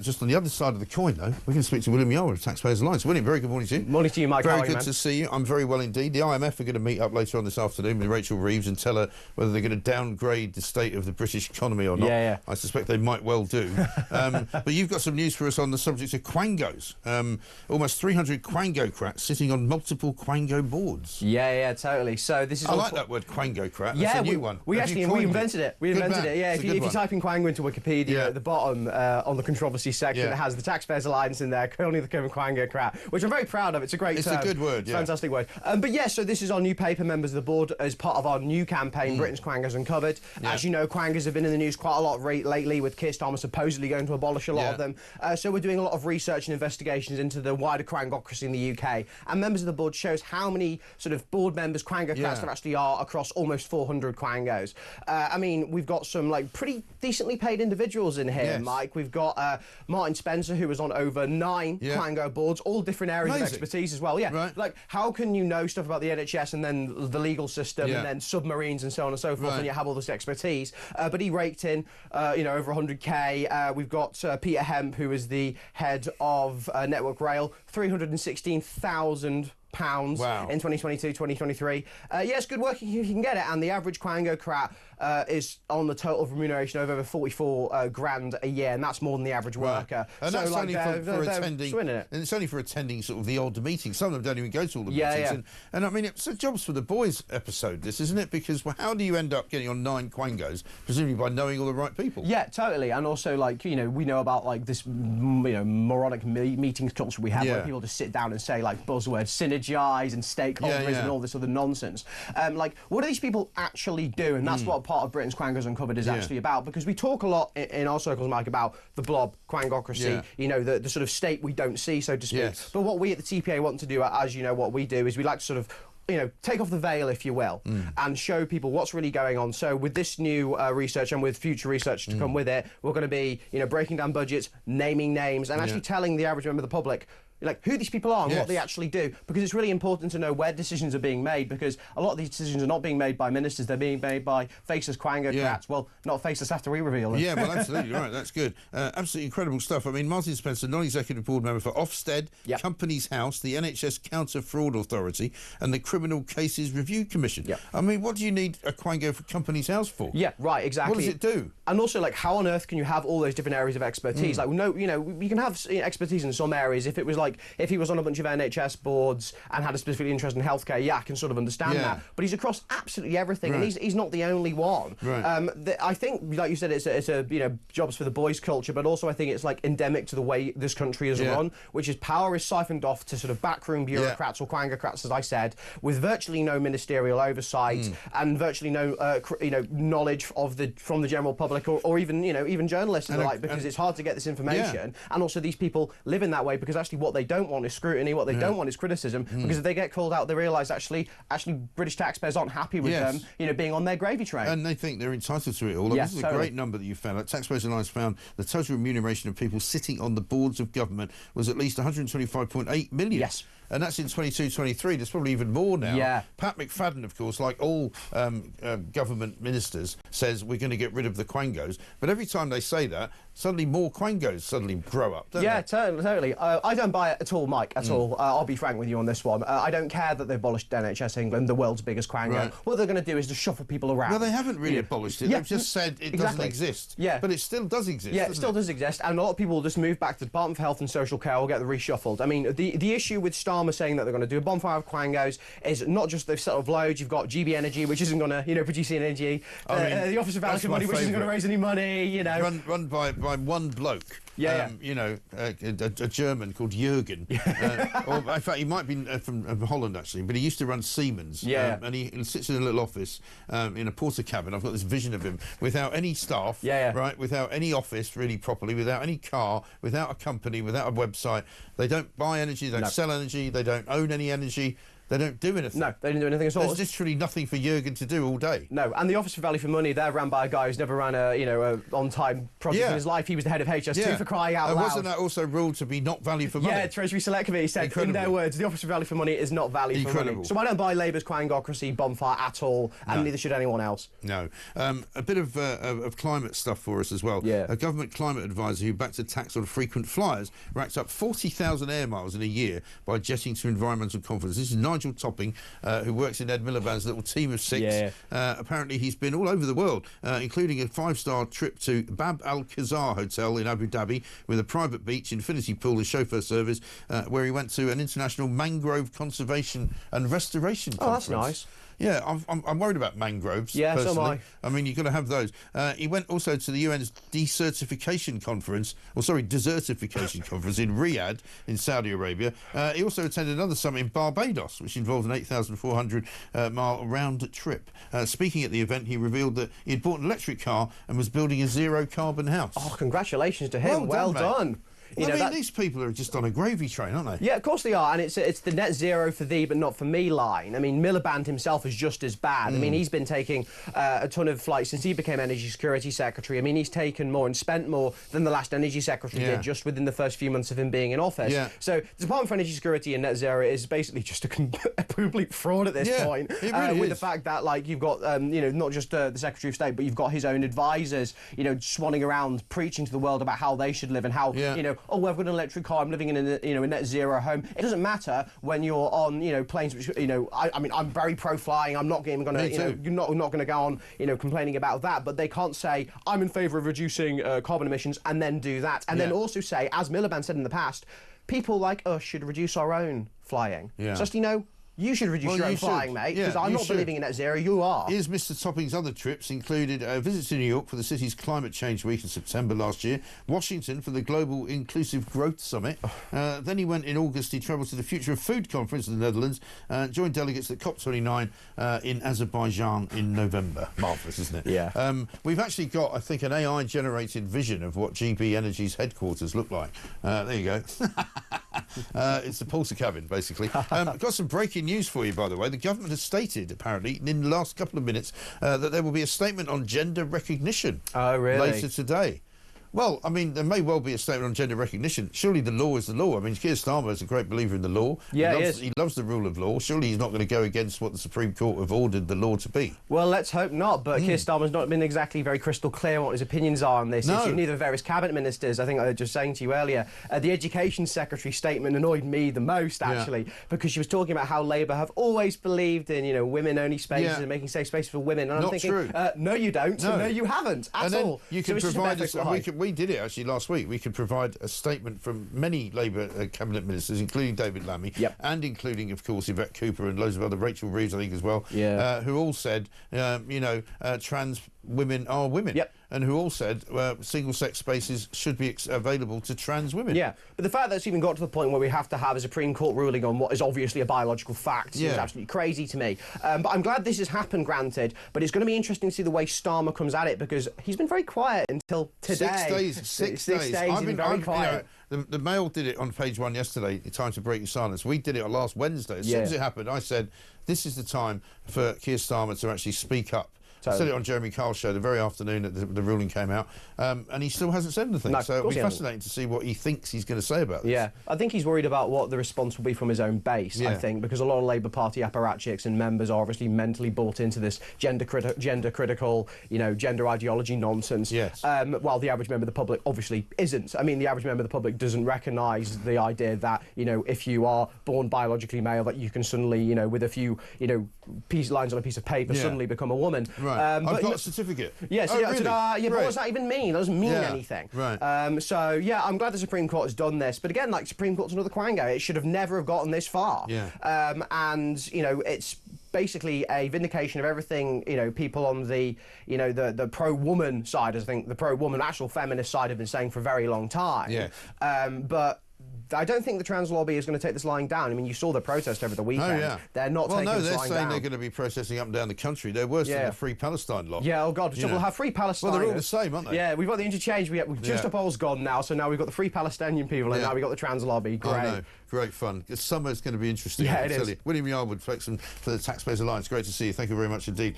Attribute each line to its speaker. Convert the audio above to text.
Speaker 1: Just on the other side of the coin, though, we're going to speak to William Yole of Taxpayers Alliance. William, very good morning to you.
Speaker 2: Morning to you, Mike.
Speaker 1: Very good to see you. I'm very well indeed. The IMF are going to meet up later on this afternoon with Rachel Reeves and tell her whether they're going to downgrade the state of the British economy or not.
Speaker 2: Yeah.
Speaker 1: I suspect they might well do. But you've got some news for us on the subject of quangos. Almost 300 quangocrats sitting on multiple quango boards.
Speaker 2: Yeah, totally. So this is.
Speaker 1: I like that word, quangocrat. That's a new one.
Speaker 2: We invented it. We invented it. Yeah. If you type in quango into Wikipedia, at the bottom on the controversy section, it has the Taxpayers Alliance in there, only the quangocrat, which I'm very proud of. It's a great term.
Speaker 1: It's a good word,
Speaker 2: Fantastic word. But yeah, so this is our new paper, members of the board, as part of our new campaign, Britain's Quangos Uncovered. As you know, quangos have been in the news quite a lot lately, with Keir Starmer supposedly going to abolish a lot of them. So we're doing a lot of research and investigations into the wider quangocracy in the UK. And members of the board shows how many sort of board members, quangocrats, there actually are across almost 400 quangos. I mean, we've got some like pretty decently paid individuals in here, Mike. We've got Martin Spencer, who was on over 9 quango boards, all different areas of expertise as well. Like how can you know stuff about the NHS and then the legal system and then submarines and so on and so forth, and you have all this expertise? But he raked in, over 100k. We've got Peter Hemp, who is the head of Network Rail, £316,000 in 2022, 2023. Yes, good work if you can get it, and the average quangocrat is on the total remuneration of over 44 grand a year, and that's more than the average worker.
Speaker 1: And
Speaker 2: so
Speaker 1: that's
Speaker 2: like
Speaker 1: only for attending, and it's only for attending sort of the odd meetings. Some of them don't even go to all the meetings. And I mean, it's a jobs for the boys episode, this, isn't it? Because how do you end up getting on 9 quangos, presumably by knowing all the right people?
Speaker 2: Yeah, totally. And also, like, we know about like this, moronic meetings culture we have where people just sit down and say like buzzwords, synergize and stakeholders and all this other nonsense. Like, what do these people actually do? And that's what part of Britain's Quangos Uncovered is actually about, because we talk a lot in our circles, Mike, about the blob, quangocracy, the sort of state we don't see, so to speak. But what we at the TPA want to do, as you know, what we do is we like to sort of take off the veil, if you will, and show people what's really going on. So with this new research and with future research to come with it, we're going to be, breaking down budgets, naming names, and actually telling the average member of the public like who these people are and what they actually do, because it's really important to know where decisions are being made, because a lot of these decisions are not being made by ministers, they're being made by faceless quangocrats. Well, not faceless after we reveal them.
Speaker 1: Yeah, well, absolutely right, that's good. Absolutely incredible stuff. I mean, Martin Spencer, non-executive board member for Ofsted, Companies House, the NHS Counter-Fraud Authority and the Criminal Cases Review Commission. I mean, what do you need a quango for Companies House for?
Speaker 2: Yeah, right, exactly.
Speaker 1: What does it do?
Speaker 2: And also, like, how on earth can you have all those different areas of expertise? Like, no, you can have expertise in some areas. If it was like, if he was on a bunch of NHS boards and had a specific interest in healthcare, I can sort of understand that. But he's across absolutely everything, and he's not the only one. I think, like you said, it's a jobs for the boys culture, but also I think it's like endemic to the way this country is run, which is power is siphoned off to sort of backroom bureaucrats or quangocrats, as I said, with virtually no ministerial oversight and virtually no knowledge from the general public or even journalists and the like, because it's hard to get this information. And also these people live in that way because actually what they don't want is scrutiny, what they don't want is criticism, because if they get called out, they realise actually British taxpayers aren't happy with them, being on their gravy train.
Speaker 1: And they think they're entitled to it all. This is a great number that you found. Like, Taxpayers Alliance found the total remuneration of people sitting on the boards of government was at least 125.8 million. And that's in 22-23. There's probably even more now. Pat McFadden, of course, like all government ministers, says we're going to get rid of the quangos. But every time they say that, suddenly more quangos suddenly grow up, don't they?
Speaker 2: Totally. I don't buy it at all, Mike, at all. I'll be frank with you on this one. I don't care that they've abolished NHS England, the world's biggest quango. What they're going to do is just shuffle people around.
Speaker 1: Well, they haven't really abolished it. They've just said it doesn't exist. But it still does exist.
Speaker 2: It still does exist. And a lot of people will just move back to the Department of Health and Social Care or get reshuffled. I mean, the issue with Starmer saying that they're going to do a bonfire of quangos is not just they've settled loads. You've got GB Energy, which isn't going to, produce any energy. The Office of Allocation Money, which isn't going to raise any money,
Speaker 1: Run by one bloke. A German called Jürgen. Or in fact, he might be from Holland, actually, but he used to run Siemens. And he sits in a little office in a porter cabin. I've got this vision of him without any staff, right? Without any office, really properly, without any car, without a company, without a website. They don't buy energy, they don't sell energy, they don't own any energy. They don't do anything.
Speaker 2: No, they didn't do anything at all.
Speaker 1: There's literally nothing for Jurgen to do all day.
Speaker 2: No, and the Office for Value for Money, they're run by a guy who's never ran a on-time project in his life. He was the head of HS2 for crying out loud.
Speaker 1: Wasn't that also ruled to be not value for money?
Speaker 2: Yeah, Treasury Select Committee said, in their words, the Office for Value for Money is not value for money. So I don't buy Labour's quangocracy bonfire at all, and neither should anyone else.
Speaker 1: No. A bit of climate stuff for us as well.
Speaker 2: Yeah.
Speaker 1: A government climate advisor who backed a tax on frequent flyers racked up 40,000 air miles in a year by jetting to environmental conference. This is Nigel Topping, who works in Ed Miliband's little team of 6.
Speaker 2: Yeah.
Speaker 1: Apparently he's been all over the world, including a 5-star trip to Bab Al Khazar Hotel in Abu Dhabi with a private beach, infinity pool and chauffeur service, where he went to an international mangrove conservation and restoration conference.
Speaker 2: Oh, that's nice.
Speaker 1: Yeah, I'm worried about mangroves.
Speaker 2: Yeah,
Speaker 1: personally.
Speaker 2: so am I.
Speaker 1: I mean, you've got to have those. He went also to the UN's desertification conference, desertification conference in Riyadh in Saudi Arabia. He also attended another summit in Barbados, which involved an 8,400-mile round trip. Speaking at the event, he revealed that he had bought an electric car and was building a zero-carbon house.
Speaker 2: Oh, congratulations to him. Well done.
Speaker 1: These people are just on a gravy train, aren't they?
Speaker 2: Yeah, of course they are, and it's the net zero for thee but not for me line. I mean, Miliband himself is just as bad. I mean, he's been taking a ton of flights since he became Energy Security Secretary. I mean, he's taken more and spent more than the last Energy Secretary did just within the first few months of him being in office. Yeah. So the Department for Energy Security and net zero is basically just a complete fraud at this point.
Speaker 1: It really
Speaker 2: with
Speaker 1: is.
Speaker 2: the fact that, like, you've got, not just the Secretary of State, but you've got his own advisors, swanning around preaching to the world about how they should live and how, oh, I've got an electric car, I'm living in a net zero home. It doesn't matter when you're on planes which I mean, I'm very pro flying. I'm not going to you're not going to go on complaining about that, but they can't say I'm in favour of reducing carbon emissions and then do that and then also say, as Miliband said in the past, people like us should reduce our own flying. Just you should reduce your own flying, mate, because I'm not believing in net zero, you are.
Speaker 1: Here's Mr Topping's other trips, included a visit to New York for the city's Climate Change Week in September last year, Washington for the Global Inclusive Growth Summit. Then he went in August, he travelled to the Future of Food Conference in the Netherlands, joined delegates at COP29 in Azerbaijan in November. Marvellous, isn't it?
Speaker 2: Yeah.
Speaker 1: We've actually got, I think, an AI-generated vision of what GB Energy's headquarters look like. There you go. It's the Pulsar cabin, basically. Got some breaking news for you, by the way. The government has stated, apparently, in the last couple of minutes, that there will be a statement on gender recognition later today. Well, I mean, there may well be a statement on gender recognition. Surely the law is the law. I mean, Keir Starmer is a great believer in the law.
Speaker 2: Yeah,
Speaker 1: he loves the rule of law. Surely he's not going to go against what the Supreme Court have ordered the law to be.
Speaker 2: Well, let's hope not, but Keir Starmer's not been exactly very crystal clear on what his opinions are on this issue. Neither various cabinet ministers. I think I was just saying to you earlier, the Education Secretary's statement annoyed me the most, actually, because she was talking about how Labour have always believed in, women-only spaces and making safe spaces for women. And I'm thinking, no, you don't. No, you haven't at all.
Speaker 1: You can provide us, we did it, actually, last week. We could provide a statement from many Labour cabinet ministers, including David Lammy, and including, of course, Yvette Cooper and loads of other, Rachel Reeves, I think, as well, who all said, trans women are women. And who all said single-sex spaces should be available to trans women.
Speaker 2: Yeah, but the fact that it's even got to the point where we have to have a Supreme Court ruling on what is obviously a biological fact is absolutely crazy to me. But I'm glad this has happened, granted, but it's going to be interesting to see the way Starmer comes at it, because he's been very quiet until today. 6 days.
Speaker 1: I've
Speaker 2: been very quiet.
Speaker 1: The Mail did it on page 1 yesterday, Time to Break Your Silence. We did it on last Wednesday. As soon as it happened, I said, this is the time for Keir Starmer to actually speak up. I said it on Jeremy Kyle's show the very afternoon that the ruling came out, and he still hasn't said anything. So it'll be fascinating to see what he thinks he's going to say about this.
Speaker 2: Yeah, I think he's worried about what the response will be from his own base, I think, because a lot of Labour Party apparatchiks and members are obviously mentally bought into this gender critical, gender ideology nonsense. While the average member of the public obviously isn't. I mean, the average member of the public doesn't recognise the idea that, if you are born biologically male, that you can suddenly, with a few, lines on a piece of paper, suddenly become a woman.
Speaker 1: I've got a certificate.
Speaker 2: Yes,
Speaker 1: really?
Speaker 2: But what does that even mean? That doesn't mean anything. So, yeah, I'm glad the Supreme Court has done this. But again, Supreme Court's another quango. It should have never gotten this far. And, it's basically a vindication of everything, people on the, the pro-woman side, I think the pro-woman, actual feminist side have been saying for a very long time. But I don't think the trans lobby is going to take this lying down. I mean, you saw the protest over the weekend.
Speaker 1: Oh, yeah.
Speaker 2: They're not taking this lying down.
Speaker 1: Well, no, they're saying they're going to be protesting up and down the country. They're worse than the Free Palestine lot.
Speaker 2: Yeah, oh God. So we'll have Free Palestine.
Speaker 1: Well, they're all the same, aren't they?
Speaker 2: Yeah, we've got the interchange. We've just up all's gone now, so now we've got the Free Palestinian people, and now we've got the trans lobby. Great.
Speaker 1: Oh, no. Great fun. Summer's going to be interesting.
Speaker 2: Yeah, it is.
Speaker 1: William Yarwood, for the Taxpayers Alliance. Great to see you. Thank you very much indeed.